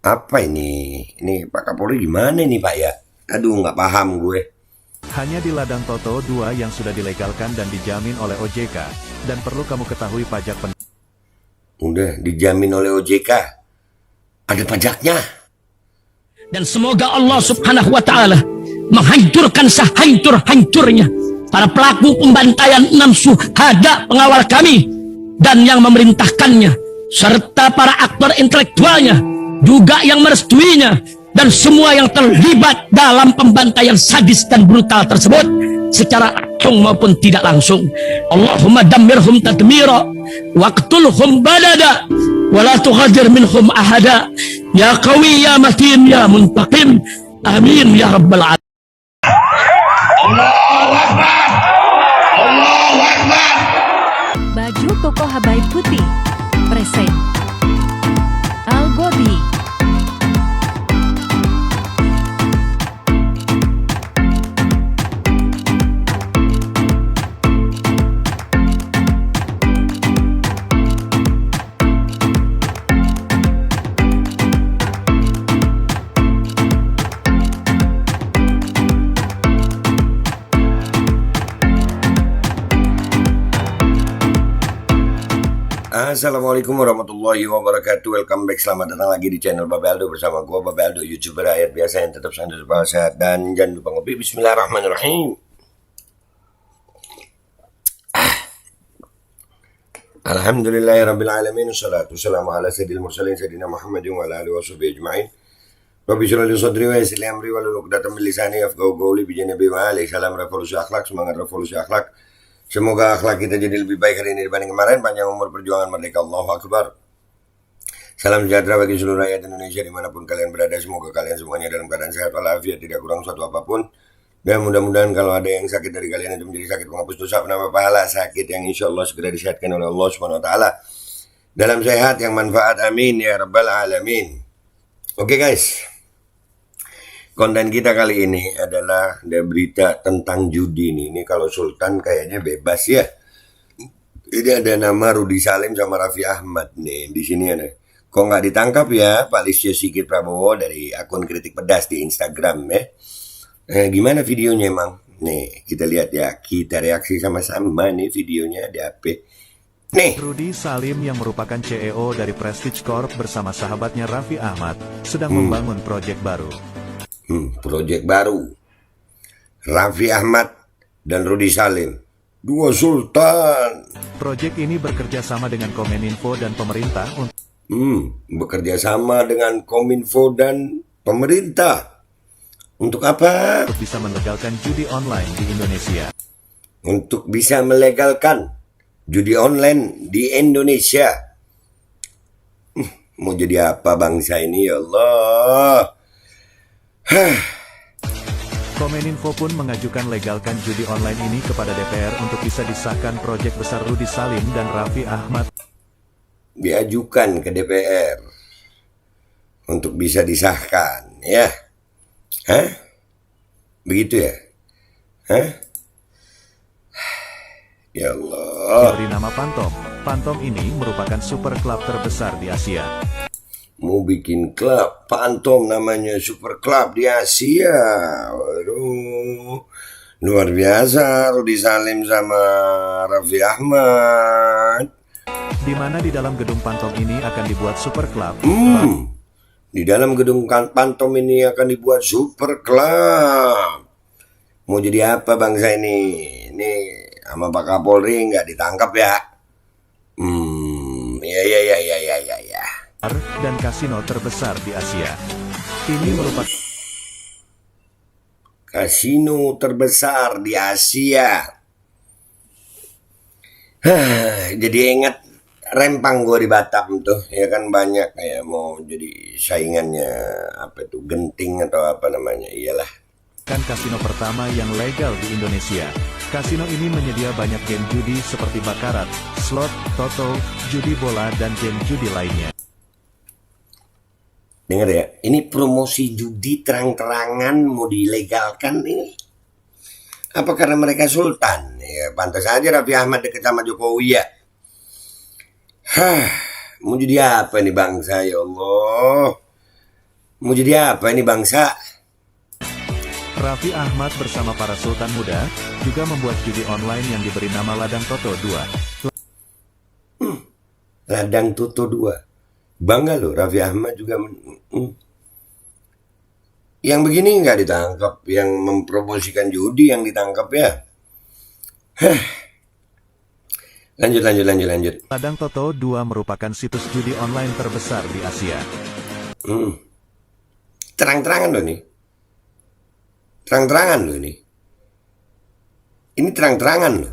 Apa ini? Ini Pak Kapolri gimana nih Pak ya? Aduh nggak paham gue. Hanya di ladang Toto 2 yang sudah dilegalkan dan dijamin oleh OJK. Dan perlu kamu ketahui pajak Udah dijamin oleh OJK. Ada pajaknya. Dan semoga Allah subhanahu wa ta'ala menghancurkan sehancur-hancurnya para pelaku pembantaian 6 syuhada pengawal kami dan yang memerintahkannya, serta para aktor intelektualnya, juga yang merestuinya, dan semua yang terlibat dalam pembantaian sadis dan brutal tersebut secara langsung maupun tidak langsung. Allahumma dammirhum tadmira waqtulhum balada wala tughadir minhum ahada ya qawi ya matin ya muntaqim amin ya rabbal alamin. Baju koko Habaib putih present Al Gobi. Assalamualaikum warahmatullahi wabarakatuh. Welcome back, selamat datang lagi di channel Babe Aldo bersama gue Babe Aldo, YouTuber rakyat biasa yang tetap santai sehat. Dan jangan lupa ngopi. Bismillahirrahmanirrahim. Alhamdulillahirrabbilalamin. Wassalatu wassalamu ala sayyidil mursalin Sayyidina Muhammadin wa ala alihi wa sahbihi ajma'in. Rabbi syrah li sadri wa yassir li amri wahlul 'uqdatam min lisani yafqahu qawli bi janabi wa ali. Salam revolusi akhlak, semangat revolusi akhlak. Semoga akhlak kita jadi lebih baik hari ini dibanding kemarin. Panjang umur perjuangan merdeka, Allahu Akbar. Salam sejahtera bagi seluruh rakyat Indonesia dimanapun kalian berada. Semoga kalian semuanya dalam keadaan sehat walafiat, tidak kurang suatu apapun. Dan mudah-mudahan kalau ada yang sakit dari kalian itu menjadi sakit penghapus dosa, penambah pahala, sakit yang insya Allah segera disehatkan oleh Allah Subhanahu Wa Taala dalam sehat yang manfaat, amin ya rabbal alamin. Oke guys, konten kita kali ini adalah ada berita tentang judi nih. Ini kalau Sultan kayaknya bebas ya. Ini ada nama Rudy Salim sama Raffi Ahmad nih di sini ada. Kok nggak ditangkap ya Pak Listio Sigit Prabowo dari akun Kritik Pedas di Instagram ya? Gimana videonya emang? Nih kita lihat ya. Kita reaksi sama-sama nih videonya di HP. Nih. Rudy Salim yang merupakan CEO dari Prestige Corp bersama sahabatnya Raffi Ahmad sedang membangun proyek baru. Proyek baru. Raffi Ahmad dan Rudy Salim. Dua sultan. Proyek ini bekerja sama dengan Kominfo dan pemerintah untuk bekerja sama dengan Kominfo dan pemerintah. Untuk apa? bisa melegalkan judi online di Indonesia. Untuk bisa melegalkan judi online di Indonesia. Mau jadi apa bangsa ini ya Allah? Kominfo pun mengajukan legalkan judi online ini kepada DPR untuk bisa disahkan proyek besar Rudy Salim dan Raffi Ahmad. Diajukan ke DPR untuk bisa disahkan, ya? Hah? Begitu ya? Hah? Ya Allah. Diberi nama Pantom. Pantom ini merupakan super klub terbesar di Asia. Mau bikin klub Pantom namanya Super Club di Asia. Waduh, luar biasa Rudy Salim sama Raffi Ahmad. Di mana di dalam gedung Pantom ini akan dibuat super klub. Di dalam gedung Pantom ini akan dibuat Super Club. Mau jadi apa bangsa ini? Ini sama Pak Kapolri nggak ditangkap ya? Ya. Dan kasino terbesar di Asia. Ini merupakan kasino terbesar di Asia. Jadi ingat Rempang gue di Batam tuh, ya kan banyak kayak mau jadi saingannya apa tuh Genting atau apa namanya, iyalah. kan kasino pertama yang legal di Indonesia. Kasino ini menyedia banyak game judi seperti bakarat, slot, toto, judi bola dan game judi lainnya. Dengar ya, ini promosi judi terang-terangan mau dilegalkan ini. Apa karena mereka sultan? Ya pantas aja Raffi Ahmad deket sama Jokowi ya. Mau jadi apa nih bangsa ya Allah? Mau jadi apa ini bangsa? Raffi Ahmad bersama para sultan muda juga membuat judi online yang diberi nama Ladang Toto 2. Ladang Toto 2. Bangga loh Raffi Ahmad juga. Yang begini nggak ditangkap, yang mempromosikan judi yang ditangkap ya. Lanjut. Ladang Toto 2 merupakan situs judi online terbesar di Asia. Terang-terangan loh nih. Terang-terangan loh ini. Ini terang-terangan loh.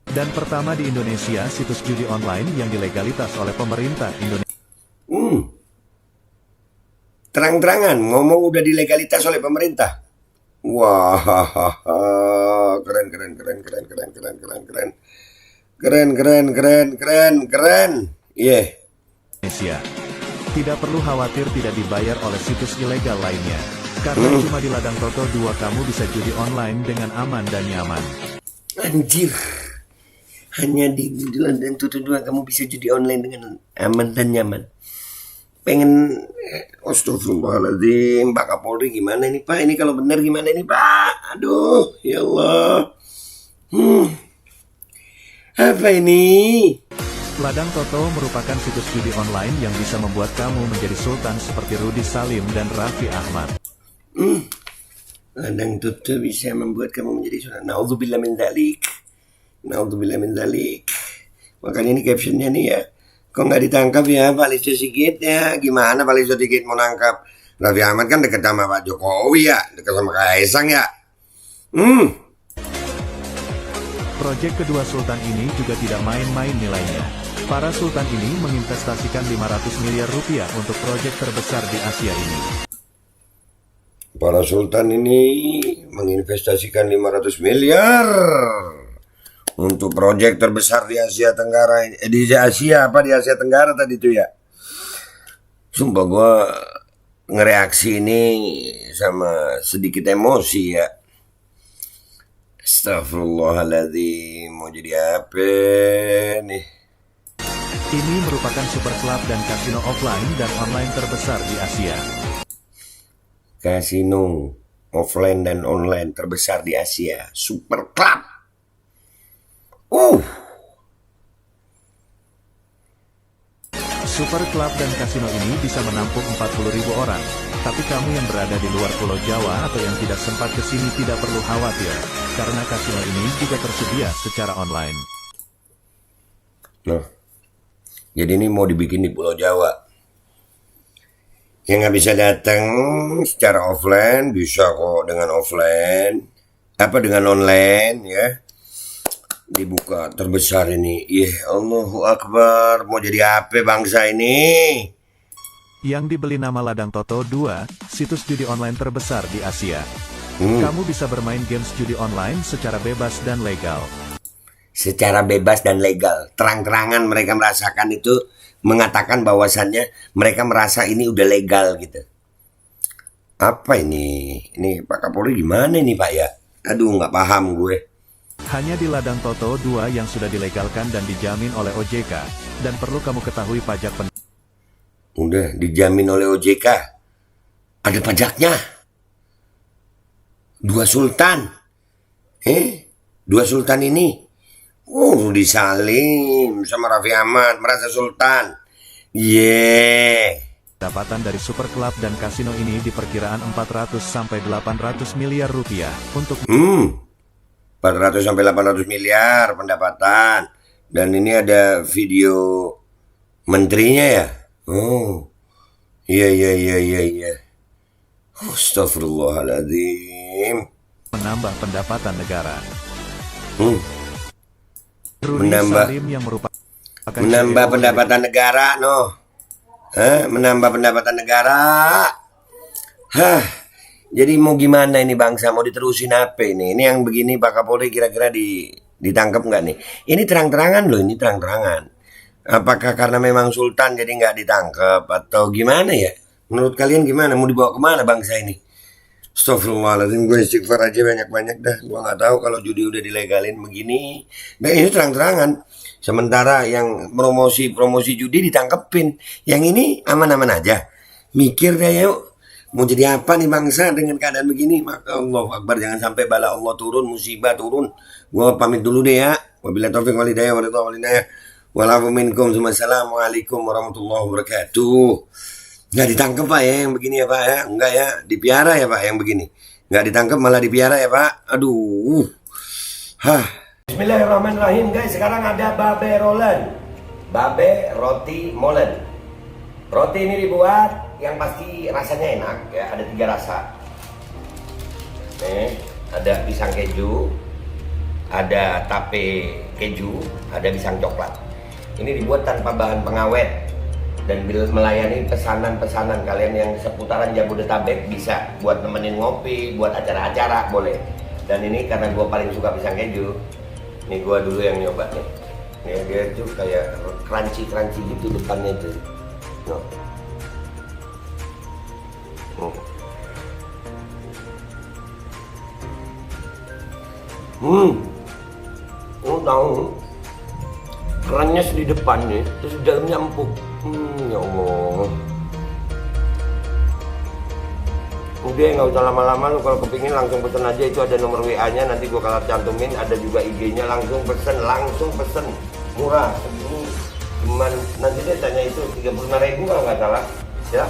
Dan pertama di Indonesia situs judi online yang dilegalitas oleh pemerintah Indonesia. Terang-terangan ngomong udah dilegalitas oleh pemerintah. Wah, keren. Yeah. Indonesia. Tidak perlu khawatir tidak dibayar oleh situs ilegal lainnya. Karena cuma di Ladang Toto 2 kamu bisa judi online dengan aman dan nyaman. Anjir. Hanya di Ladang Toto 2 kamu bisa judi online dengan aman dan nyaman. Pengen astagfirullahaladzim, Pak Kapolri gimana ini Pak? Ini kalau benar gimana ini Pak? Aduh, ya Allah. Apa ini? Ladang Toto merupakan situs judi online yang bisa membuat kamu menjadi sultan seperti Rudy Salim dan Raffi Ahmad. Ladang Toto bisa membuat kamu menjadi sultan. Naudzubillah min dzalik. Naudzubillah min dzalik. Makanya ini captionnya nih ya. Kok nggak ditangkap ya Pak Listio Sigit ya? Gimana Pak Listio Sigit mau nangkap? Raffi Ahmad kan dekat sama Pak Jokowi ya, dekat sama Kaisang ya. Proyek kedua sultan ini juga tidak main-main nilainya. Para sultan ini menginvestasikan 500 miliar rupiah untuk proyek terbesar di Asia ini. Para sultan ini menginvestasikan 500 miliar untuk proyek terbesar di Asia Tenggara. Di Asia apa di Asia Tenggara tadi itu ya. Sumpah gue ngereaksi ini sama sedikit emosi ya. Astagfirullahaladzim, mau jadi apa nih? Ini merupakan super club dan kasino offline dan online terbesar di Asia. Kasino offline dan online terbesar di Asia, super club. Super club dan kasino ini bisa menampung 40.000 orang. Tapi kamu yang berada di luar Pulau Jawa atau yang tidak sempat ke sini tidak perlu khawatir, karena kasino ini juga tersedia secara online. Nah, jadi ini mau dibikin di Pulau Jawa. Yang nggak bisa datang secara offline bisa kok dengan offline, apa dengan online ya. Dibuka terbesar ini. Allahu Akbar, mau jadi apa bangsa ini? Yang dibeli nama Ladang Toto 2, situs judi online terbesar di Asia. Kamu bisa bermain games judi online secara bebas dan legal. Secara bebas dan legal. Terang-terangan mereka merasakan itu, mengatakan bahwasannya mereka merasa ini udah legal gitu. Apa ini? Ini Pak Kapolri gimana ini Pak ya? Aduh, nggak paham gue. Hanya di Ladang Toto 2 yang sudah dilegalkan dan dijamin oleh OJK. Dan perlu kamu ketahui pajak Udah dijamin oleh OJK. Ada pajaknya. Dua sultan. Dua sultan ini. Rudy Salim sama Raffi Ahmad merasa sultan. Pendapatan dari super club dan kasino ini diperkiraan 400 sampai 800 miliar rupiah untuk 400 sampai 800 miliar pendapatan. Dan ini ada video menterinya ya. Iya. Astagfirullahaladzim. menambah pendapatan negara. Menambah pendapatan negara, menambah pendapatan negara. Jadi mau gimana ini bangsa, mau diterusin apa ini? Ini yang begini Pak Kapolri kira-kira ditangkap nggak nih? Ini terang-terangan loh, ini terang-terangan. Apakah karena memang sultan jadi nggak ditangkap atau gimana ya? Menurut kalian gimana? Mau dibawa kemana bangsa ini? Astagfirullahaladzim, gue istighfar aja banyak-banyak dah. Gue nggak tahu kalau judi udah dilegalin begini. Nah ini terang-terangan. Sementara yang promosi judi ditangkepin. Yang ini aman-aman aja. Mikir deh yuk. Mau jadi apa nih bangsa dengan keadaan begini? Maka Allah Akbar, jangan sampai bala Allah turun, musibah turun. Gua pamit dulu deh ya. Wabillahi taufiq wal hidayah walafu minkum. Wassalamualaikum warahmatullahi wabarakatuh. Nggak ditangkap Pak ya yang begini ya Pak ya? Enggak ya, dipiara ya Pak yang begini. Nggak ditangkap malah dipiara ya Pak. Aduh. Bismillahirrahmanirrahim guys. Sekarang ada babe rolen. Babe roti molen. Roti ini dibuat yang pasti rasanya enak ya. Ada 3 rasa. Nih, ada pisang keju, ada tape keju, ada pisang coklat. Ini dibuat tanpa bahan pengawet dan melayani pesanan-pesanan kalian yang seputaran Jabodetabek, bisa buat nemenin ngopi, buat acara-acara boleh. Dan ini karena gue paling suka pisang keju, ini gue dulu yang nyoba nih. Nih dia tuh kayak crunchy gitu depannya tuh. No. Tahu kerannya di depannya, terus di dalamnya empuk. Ya Allah. Udah nggak usah lama-lama, lu kalau kepingin langsung pesen aja, itu ada nomor WA-nya, nanti gua kalau cantumin, ada juga IG-nya, langsung pesen, murah. Ini cuman nanti dia tanya itu 35.000 kalau nggak salah, ya.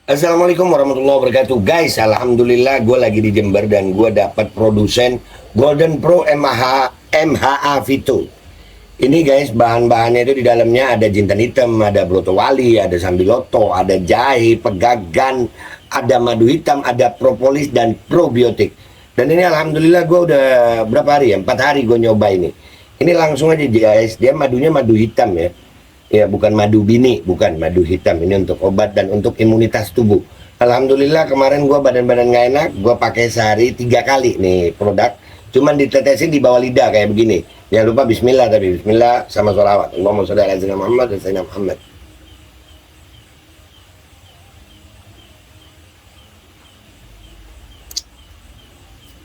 Assalamualaikum warahmatullahi wabarakatuh guys. Alhamdulillah gue lagi di Jember dan gue dapat produsen Golden Pro MHA Vito. Ini guys, bahan-bahannya itu di dalamnya ada jintan hitam, ada broto wali, ada sambiloto, ada jahe, pegagan, ada madu hitam, ada propolis dan probiotik. Dan ini alhamdulillah gue udah berapa hari ya, 4 hari gue nyoba ini. Ini langsung aja guys, dia madunya madu hitam ya. Ya bukan madu bini, bukan madu hitam. Ini untuk obat dan untuk imunitas tubuh. Alhamdulillah kemarin gua badan-badan nggak enak, gua pakai sehari 3 kali nih produk. Cuman ditetesin di bawah lidah kayak begini. Jangan lupa bismillah, tapi bismillah sama sholawat. Allahumma sholli ala sayyidina Muhammad dan sayyidina Muhammad.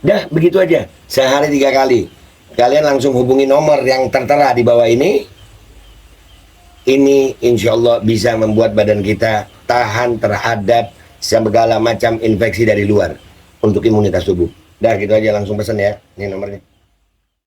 Dah begitu aja, sehari 3 kali. Kalian langsung hubungi nomor yang tertera di bawah ini. Ini insya Allah bisa membuat badan kita tahan terhadap segala macam infeksi dari luar untuk imunitas tubuh. Dah gitu aja, langsung pesan ya. Ini nomornya.